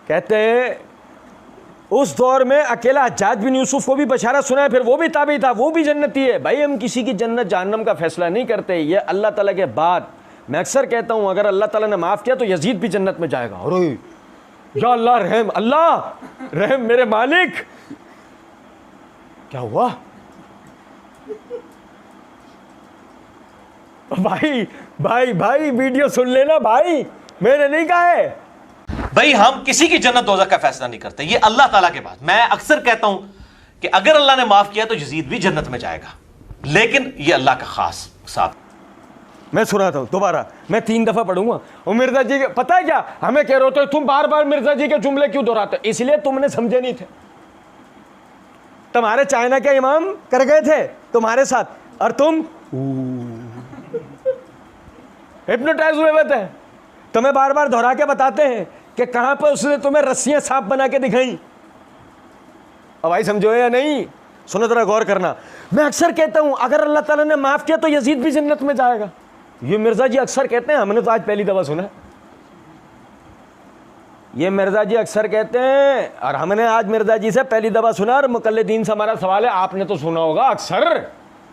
कहते हैं उस दौर में अकेला हज्जाज बिन यूसुफ को भी बशारा सुना है, फिर वो भी ताबी था, वो भी जन्नती है। भाई हम किसी की जन्नत जहन्नम का फैसला नहीं करते, ये अल्लाह ताला के बाद। मैं अक्सर कहता हूं अगर अल्लाह ताला ने माफ किया तो यजीद भी जन्नत में जाएगा। अरे या अल्लाह रहम, अल्लाह रहम मेरे मालिक। क्या हुआ भाई भाई भाई वीडियो सुन लेना भाई, मैंने नहीं कहा है। भाई हम किसी की जन्नत दोज़ख का फैसला नहीं करते, ये अल्लाह ताला के बाद। मैं अक्सर कहता हूं कि अगर अल्लाह ने माफ किया तो यजीद भी जन्नत में जाएगा, लेकिन ये अल्लाह का खास साथ। मैं सुनाता हूं दोबारा, मैं 3 दफा पढ़ूंगा। और मिर्जा जी पता है क्या हमें कह रहे हो, तुम बार बार मिर्जा जी के जुमले क्यों दोहराते? इसलिए तुमने समझे नहीं थे। तुम्हारे चाइना के इमाम कर गए थे तुम्हारे साथ, और तुम हिप्नोटाइज हुए थे। तुम्हें बार बार दोहरा के बताते हैं कि कहां पर उसने तुम्हें रस्सियां सांप बना के दिखाई। अब भाई समझो या नहीं? सुनो जरा गौर करना। मैं अक्सर कहता हूं अगर अल्लाह ताला ने माफ किया तो यजीद भी जन्नत में जाएगा। ये मिर्जा जी अक्सर कहते हैं, हमने तो आज पहली दफा सुना। ये मिर्जा जी अक्सर कहते हैं और हमने आज मिर्जा जी से पहली दफा सुना। और मुकल्लिदीन से हमारा सवाल है, आपने तो सुना होगा अक्सर,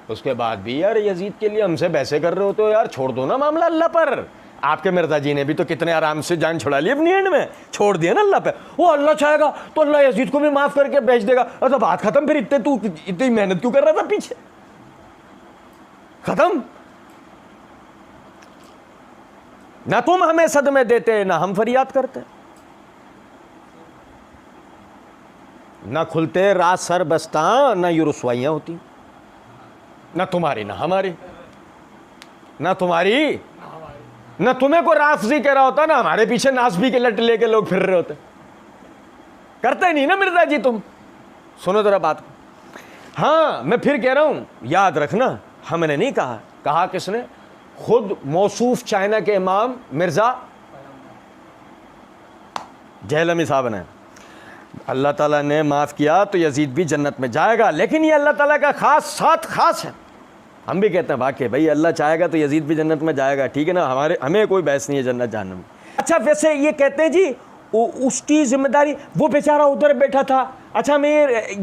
उसके बाद भी यार यजीद के लिए हमसे बहसे कर रहे हो तो यार छोड़ दो ना मामला अल्लाह पर। आपके मिर्जा जी ने भी तो कितने आराम से जान छुड़ा ली अपनी एंड में, छोड़ दिया ना अल्लाह पे। वो अल्लाह चाहेगा तो अल्लाह यजीद को भी माफ करके भेज देगा। और तो बात खत्म। फिर इतनी मेहनत क्यों कर रहा था पीछे? खत्म। ना तुम हमें सदमे देते ना हम फरियाद करते, ना खुलते रात सर बस्ता, ना ये रुसवाइयां होती, ना तुम्हारी ना हमारी, ना तुम्हारी ना तुम्हें को राफजी कह रहा होता, ना हमारे पीछे नासबी के लट लेके लोग फिर रहे होते। करते नहीं ना मिर्जा जी तुम। सुनो जरा बात। हाँ मैं फिर कह रहा हूं, याद रखना हमने नहीं कहा। कहा किसने? खुद मौसूफ चाइना के इमाम मिर्जा जहलमी साहब ने। अल्लाह ताला ने माफ किया तो यजीद भी जन्नत में जाएगा, लेकिन ये अल्लाह ताला का खास साथ खास है। हम भी कहते हैं वाकई भाई अल्लाह चाहेगा तो यजीद भी जन्नत में जाएगा, ठीक है ना? हमें कोई बहस नहीं है जन्नत जहन्नम में। अच्छा वैसे ये कहते हैं जी उसकी जिम्मेदारी, वो बेचारा उधर बैठा था। अच्छा मैं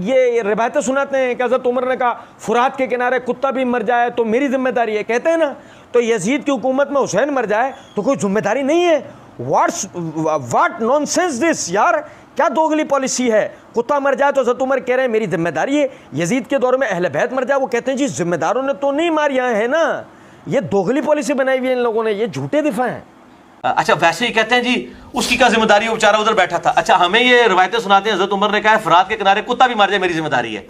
ये रिवायतें सुनाते हैं कि हज़रत उमर ने कहा फुरात के किनारे कुत्ता भी मर जाए तो मेरी जिम्मेदारी है, कहते हैं ना। तो यजीद की हुकूमत में हुसैन मर जाए तो कोई जिम्मेदारी नहीं है। व्हाट नॉनसेंस दिस यार, क्या दोगली पॉलिसी है? कुत्ता मर जाए तो हज़रत उमर कह रहे हैं मेरी जिम्मेदारी है। यजीद के दौर में अहले बैत मर जाए वो कहते हैं जी जिम्मेदारों ने तो नहीं मारिया है ना। ये दोगली पॉलिसी बनाई हुई है इन लोगों ने, ये झूठे दिफा हैं। अच्छा वैसे ही कहते हैं जी उसकी क्या जिम्मेदारी, वो बेचारा उधर बैठा था। अच्छा हमें ये रिवायतें सुनाते हैं हज़रत उमर ने कहा है फरात के किनारे कुत्ता भी मर जाए मेरी जिम्मेदारी है,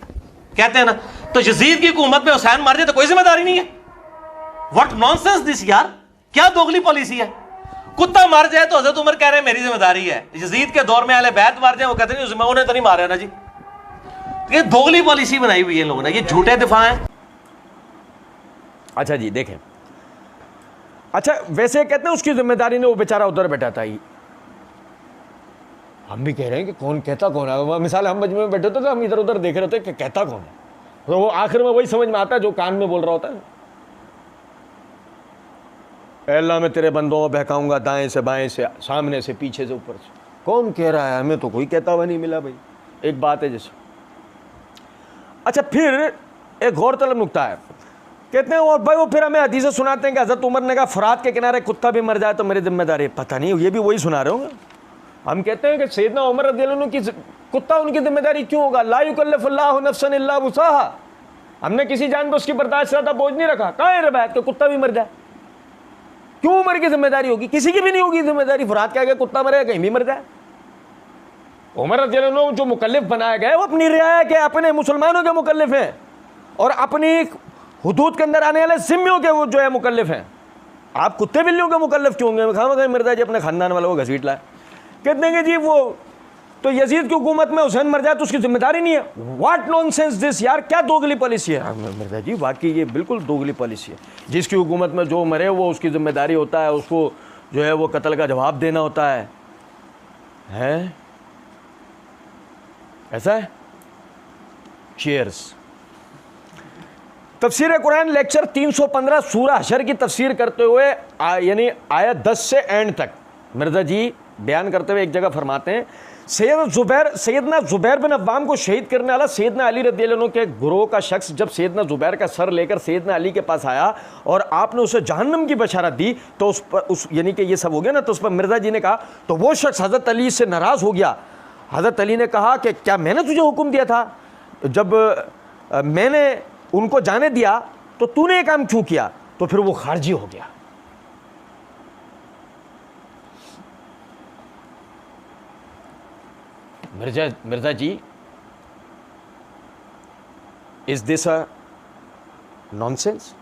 कहते हैं ना। तो यजीद की हुकूमत में हुसैन मर जाए तो कोई जिम्मेदारी नहीं है। व्हाट नॉनसेंस दिस यार, क्या दोगली पॉलिसी है? कुत्ता मर जाए तो हज़रत उमर कह रहे हैं मेरी जिम्मेदारी है। यजीद के दौर में अहले बैत मर जाए वो कहते नहीं उन्होंने तो नहीं मारा ना जी। ये दोगली पॉलिसी बनाई हुई है इन लोगों ने, ये झूठे दिफा हैं। अच्छा जी देखें, अच्छा वैसे कहते हैं उसकी जिम्मेदारी ने वो बेचारा उधर बैठा था। हम भी कह रहे हैं कि कौन कहता कौन है। मिसाल हम मजमे में बैठे होते तो हम इधर उधर देख रहे होते कि कहता कौन है, तो वो आखिर में वही समझ में आता है जो कान में बोल रहा होता है। अल्लाह मैं तेरे बंदों को बहकाऊंगा दाएं से बाएं से, सामने से पीछे से ऊपर से। कौन कह रहा है? हमें तो कोई कहता हुआ नहीं मिला भाई। एक बात है जैसे। अच्छा फिर एक गौरतलब नुकता है, कहते हैं और भाई वो फिर हमें हदीसें सुनाते हैं कि हज़रत उमर ने कहा फरात के किनारे कुत्ता भी मर जाए तो मेरी जिम्मेदारी। पता नहीं ये भी वही सुना रहे होंगे। हम कहते हैं कि सैयदना उमर रज़ियल्लाहु अन्हु की कुत्ता उनकी जिम्मेदारी क्यों होगा? ला युकल्लिफुल्लाहु नफ्सन इल्ला वुसअहा। हमने किसी जान पर उसकी बर्दाश्त से ज़्यादा बोझ नहीं रखा। कहाँ है रवायत कि कुत्ता भी मर जाए? क्यों उमर की जिम्मेदारी होगी? किसी की भी नहीं होगी जिम्मेदारी। फरात के आगे कुत्ता मरे कहीं भी मर जाए। उमर रज़ियल्लाहु अन्हु जो मुकल्लिफ बनाए गए वो अपनी रियाया के अपने मुसलमानों के मुकल्लिफ हैं और अपनी हुदूद के अंदर आने वाले जिम्मियों के वो जो है मुकल्लिफ हैं। आप कुत्ते बिल्लियों के मुकल्लिफ क्यों होंगे? खामखा मिर्जा जी अपने खानदान वालों को घसीट लाए। कहते हैं कि जी वो तो यजीद की हुकूमत में हुसैन मर जाए तो उसकी जिम्मेदारी नहीं है। व्हाट नॉनसेंस दिस यार, क्या दोगली पॉलिसी है? मिर्जा जी वाकई ये बिल्कुल दोगली पॉलिसी है। जिसकी हुकूमत में जो मरे वो उसकी जिम्मेदारी होता है, उसको जो है वो कत्ल का जवाब देना होता है। ऐसा है? चीयर्स। तफसीर कुरान लेक्चर 315 सूरह हशर की तफसीर करते हुए यानी आयत 10 से एंड तक मिर्ज़ा जी बयान करते हुए एक जगह फरमाते हैं, सैयदना ज़ुबैर बिन अव्वाम को शहीद करने वाला सैयदना अली रज़ियल्लाहु अन्हु के गुरोह का शख्स जब सैयदना ज़ुबैर का सर लेकर सैयदना अली के पास आया और आपने उसे जहन्नम की बशारत दी, तो उस पर यानी कि ये सब हो गया ना, तो उस पर मिर्ज़ा जी ने कहा, तो वो शख्स हज़रत अली से नाराज़ हो गया। हज़रत अली ने कहा कि क्या मैंने तुझे हुक्म दिया था, जब मैंने उनको जाने दिया तो तूने ये काम क्यों किया? तो फिर वो खारजी हो गया। Mirza ji, is this a nonsense?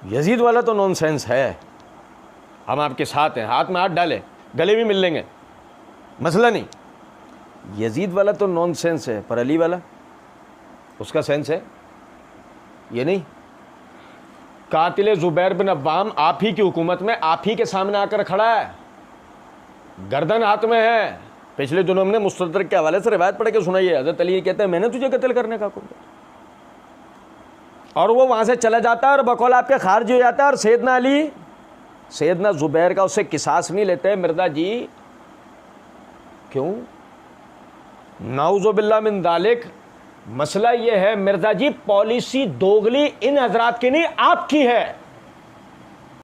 Yazid वाला तो नॉनसेंस है, हम आपके साथ हैं, हाथ में हाथ डालें, गले भी मिल लेंगे, मसला नहीं। यजीद वाला तो नॉनसेंस है, पर अली वाला उसका सेंस है, ये नहीं। कातिल ज़ुबैर बिन अव्वाम आप ही की हुकूमत में आप ही के सामने आकर खड़ा है, गर्दन हाथ में है। पिछले दिनों हमने मुस्तदरक के हवाले से रिवायत पढ़ के सुनाई है, हज़रत अली कहते हैं मैंने तुझे कत्ल करने का हुक्म दिया, और वो वहाँ से चला जाता है और बकौल आपके खारिज हो जाता है। और सैयदना अली सैयदना ज़ुबैर का उससे किसास नहीं लेते मिर्ज़ा जी, क्यों? नाउज़ु बिल्लाह मिन ज़ालिक। मसला ये है मिर्ज़ा जी, पॉलिसी दोगली इन हजरात की नहीं आपकी है।